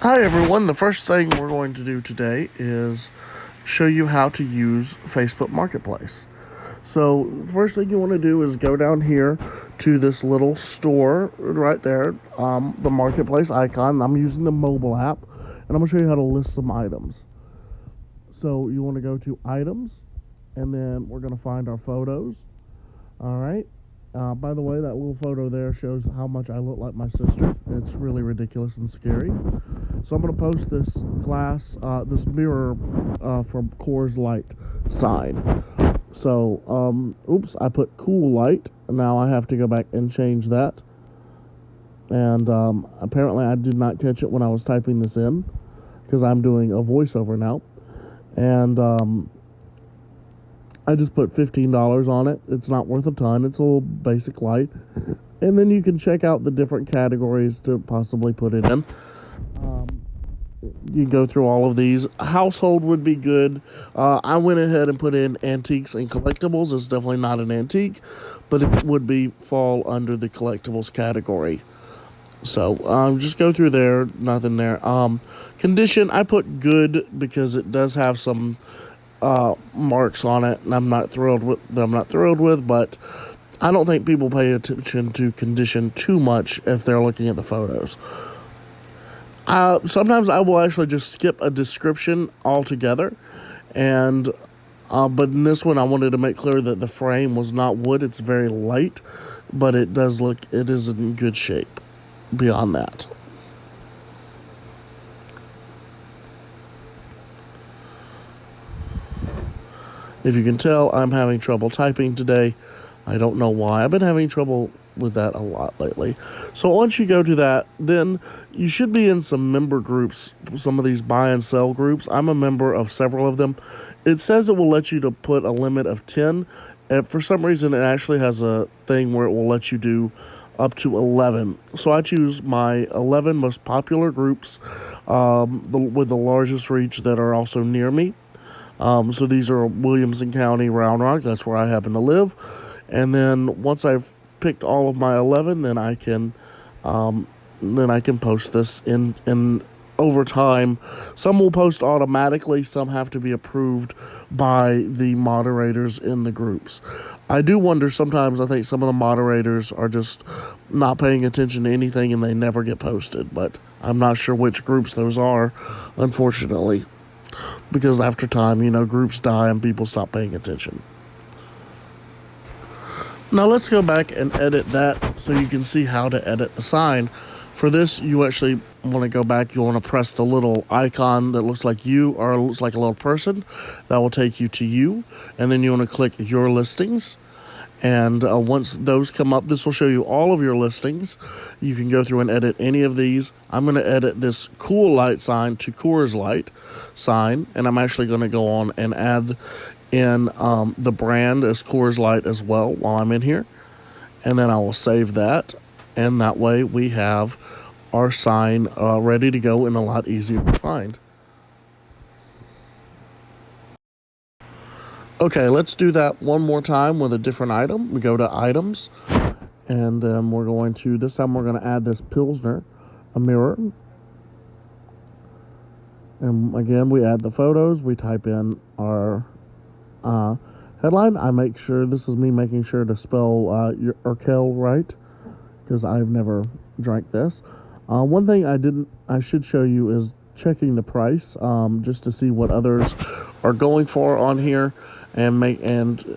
Hi everyone, the first thing we're going to do today is show you how to use Facebook Marketplace. So, the first thing you want to do is go down here to this little store right there, the Marketplace icon. I'm using the mobile app, and I'm going to show you how to list some items. So, you want to go to items, and then we're going to find our photos. Alright. By the way, that little photo there shows how much I look like my sister. It's really ridiculous and scary. So I'm going to post this mirror from Coors Light sign. So, oops, I put cool light. Now I have to go back and change that. And apparently I did not catch it when I was typing this in because I'm doing a voiceover now. And I just put $15 on it. It's not worth a ton. It's a little basic light. And then you can check out the different categories to possibly put it in. You can go through all of these. Household would be good. I went ahead and put in antiques and collectibles. It's definitely not an antique, but it would fall under the collectibles category. So just go through there. Nothing there. Condition, I put good because it does have some marks on it, and I'm not thrilled with. But I don't think people pay attention to condition too much if they're looking at the photos. Sometimes I will actually just skip a description altogether, and but in this one I wanted to make clear that the frame was not wood. It's very light, but it is in good shape. Beyond that. If you can tell, I'm having trouble typing today. I don't know why. I've been having trouble with that a lot lately. So once you go to that, then you should be in some member groups, some of these buy and sell groups. I'm a member of several of them. It says it will let you to put a limit of 10. And for some reason, it actually has a thing where it will let you do up to 11. So I choose my 11 most popular groups with the largest reach that are also near me. So these are Williamson County, Round Rock. That's where I happen to live. And then once I've picked all of my 11, then I can post this in over time. Some will post automatically. Some have to be approved by the moderators in the groups. I do wonder sometimes. I think some of the moderators are just not paying attention to anything and they never get posted. But I'm not sure which groups those are, unfortunately. Because after time, groups die and people stop paying attention. Now let's go back and edit that so you can see how to edit the sign. For this, you actually want to go back. You want to press the little icon that looks like you or looks like a little person. That will take you to you. And then you want to click your listings. And once those come up, this will show you all of your listings. You can go through and edit any of these. I'm going to edit this cool light sign to Coors Light sign. And I'm actually going to go on and add in the brand as Coors Light as well while I'm in here. And then I will save that. And that way we have our sign ready to go and a lot easier to find. Okay, let's do that one more time with a different item. We go to items, and this time we're going to add this Pilsner, a mirror. And again, we add the photos. We type in our headline. I make sure, this is me making sure to spell your Urkel right, because I've never drank this. One thing I should show you is checking the price, just to see what others are going for on here. And you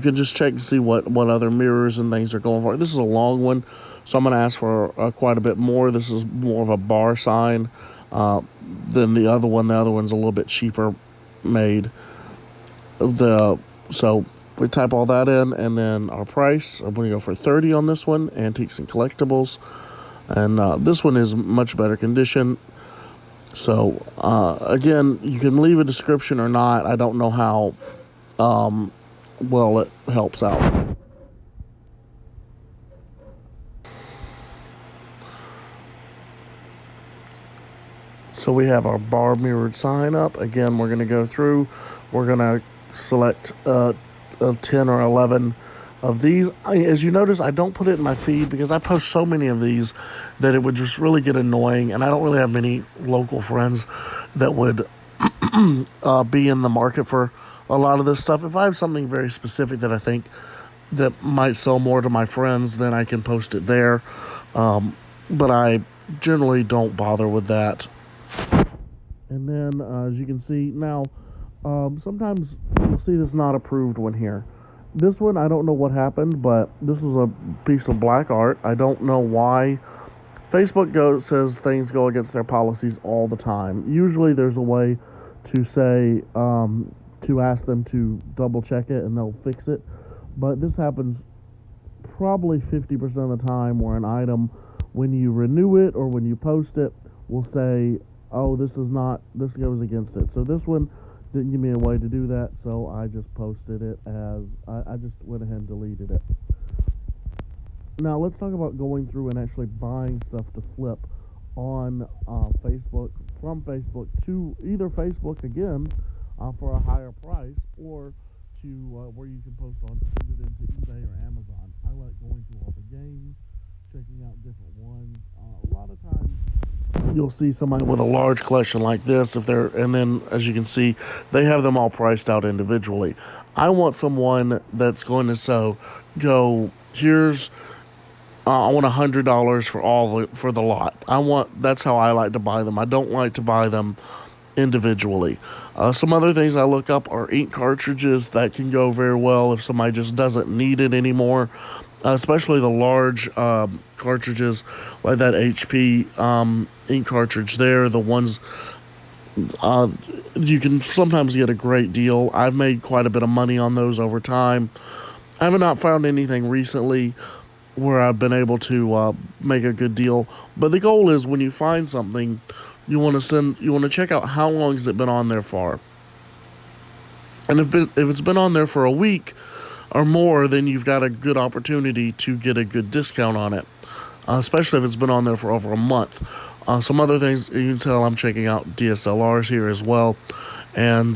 can just check and see what other mirrors and things are going for. This is a long one, so I'm going to ask for quite a bit more. This is more of a bar sign than the other one. The other one's a little bit cheaper made. So we type all that in, and then our price. I'm going to go for 30 on this one, antiques and collectibles. And this one is much better condition. So, again, you can leave a description or not. I don't know how well it helps out. So we have our bar mirrored sign up. Again, we're going to go through. We're going to select 10 or 11 of these. As you notice, I don't put it in my feed because I post so many of these that it would just really get annoying, and I don't really have many local friends that would be in the market for a lot of this stuff. If I have something very specific that I think that might sell more to my friends, then I can post it there. But I generally don't bother with that. And then, as you can see now, sometimes you'll see this not approved one here. This one, I don't know what happened, but this is a piece of black art. I don't know why. Facebook says things go against their policies all the time. Usually there's a way to say, to ask them to double check it and they'll fix it. But this happens probably 50% of the time, where an item, when you renew it or when you post it, will say, oh, this goes against it. So this one didn't give me a way to do that, so I just posted it as, I just went ahead and deleted it. Now let's talk about going through and actually buying stuff to flip on Facebook, from Facebook to either Facebook again for a higher price, or to where you can send it into eBay or Amazon. I like going through all the games, checking out different ones. A lot of times you'll see somebody with a large collection like this, and then as you can see, they have them all priced out individually. I want someone that's going to here's I want $100 for the lot. That's how I like to buy them. I don't like to buy them individually. Some other things I look up are ink cartridges. That can go very well if somebody just doesn't need it anymore, especially the large cartridges like that HP ink cartridge there. The ones you can sometimes get a great deal. I've made quite a bit of money on those over time. I have not found anything recently where I've been able to make a good deal. But the goal is, when you find something, you want to check out how long has it been on there for. And if it's been on there for a week or more, then you've got a good opportunity to get a good discount on it, especially if it's been on there for over a month. Some other things you can tell, I'm checking out DSLRs here as well, and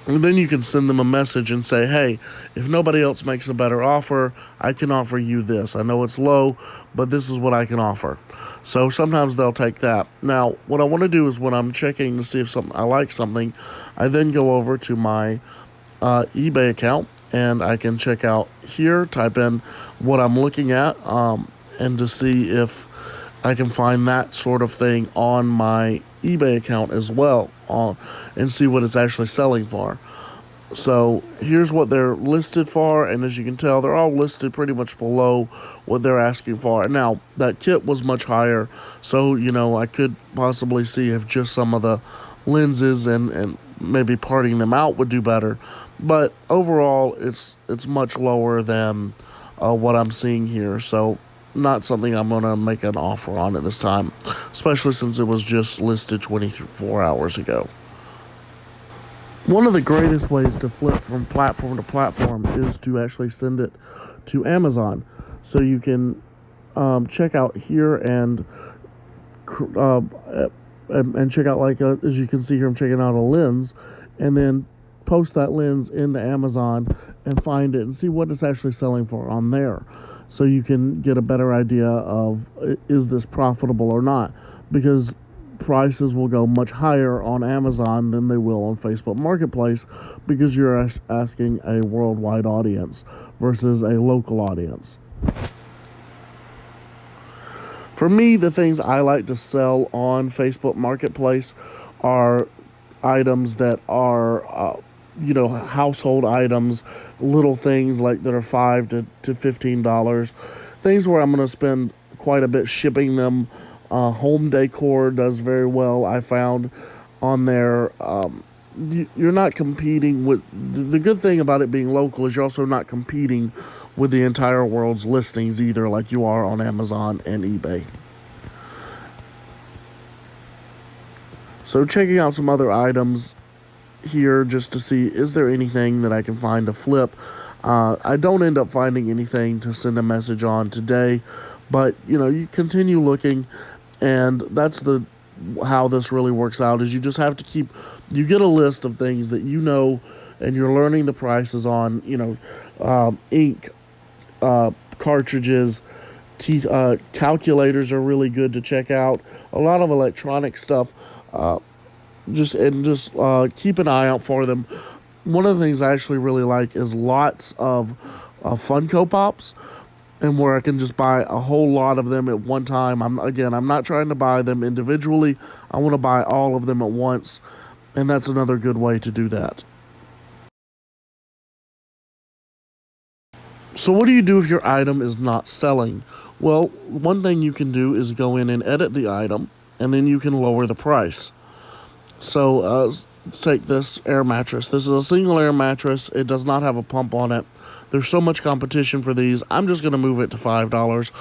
then you can send them a message and say, hey, if nobody else makes a better offer, I can offer you this. I know it's low, but this is what I can offer. So sometimes they'll take that. Now, what I want to do is, when I'm checking to see if I like something, I then go over to my eBay account, and I can check out here, type in what I'm looking at, and to see if I can find that sort of thing on my eBay account as well, and see what it's actually selling for. So here's what they're listed for, and as you can tell, they're all listed pretty much below what they're asking for. Now, that kit was much higher, so I could possibly see if just some of the lenses and maybe parting them out would do better. But overall, it's much lower than what I'm seeing here. So not something I'm going to make an offer on at this time, especially since it was just listed 24 hours ago. One of the greatest ways to flip from platform to platform is to actually send it to Amazon. So you can check out here and check out, as you can see here, I'm checking out a lens, and then post that lens into Amazon and find it and see what it's actually selling for on there. So you can get a better idea of, is this profitable or not, because prices will go much higher on Amazon than they will on Facebook Marketplace, because you're asking a worldwide audience versus a local audience. For me, the things I like to sell on Facebook Marketplace are items that are household items, little things like that are $5 to $15, things where I'm going to spend quite a bit shipping them. Home decor does very well, I found, on there. You're not competing with, the good thing about it being local is you're also not competing with the entire world's listings either, like you are on Amazon and eBay. So checking out some other items here just to see, is there anything that I can find to flip. I don't end up finding anything to send a message on today, but you continue looking, and that's how this really works out, is you just have to you get a list of things that and you're learning the prices on, ink, cartridges, calculators are really good to check out. A lot of electronic stuff. Just keep an eye out for them. One of the things I actually really like is lots of Funko Pops, and where I can just buy a whole lot of them at one time. I'm not trying to buy them individually. I want to buy all of them at once, and that's another good way to do that. So what do you do if your item is not selling? Well, one thing you can do is go in and edit the item, and then you can lower the price. So take this air mattress. This is a single air mattress. It does not have a pump on it. There's so much competition for these. I'm just going to move it to $5.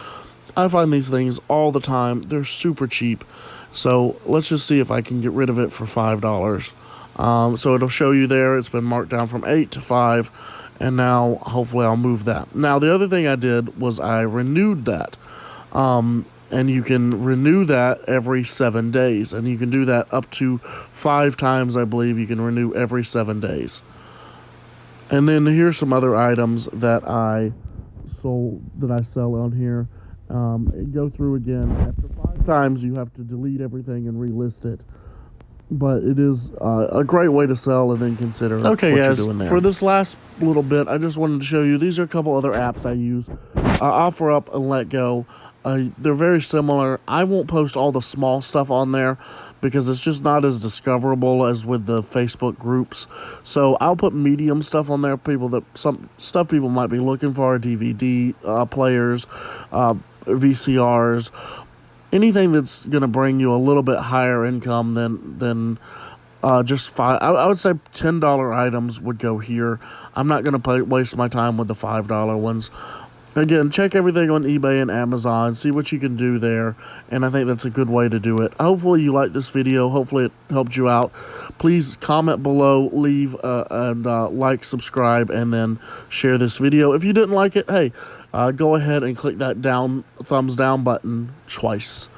I find these things all the time. They're super cheap. So let's just see if I can get rid of it for $5. So it'll show you there. It's been marked down from 8 to 5. And now hopefully I'll move that. Now the other thing I did was I renewed that. And you can renew that every 7 days. And you can do that up to 5 times, I believe. You can renew every 7 days. And then here's some other items that I sell on here. Go through again. After 5 times, you have to delete everything and relist it. But it is a great way to sell and then consider what you're doing there. For this last little bit, I just wanted to show you, these are a couple other apps I use. OfferUp and LetGo. They're very similar. I won't post all the small stuff on there because it's just not as discoverable as with the Facebook groups. So I'll put medium stuff on there, some stuff people might be looking for, DVD players, VCRs, anything that's going to bring you a little bit higher income than just five. I would say $10 items would go here. I'm not going to waste my time with the $5 ones. Again, check everything on eBay and Amazon, see what you can do there, and I think that's a good way to do it. Hopefully you liked this video. Hopefully it helped you out. Please comment below, leave, and like, subscribe, and then share this video. If you didn't like it, hey, go ahead and click that thumbs down button twice.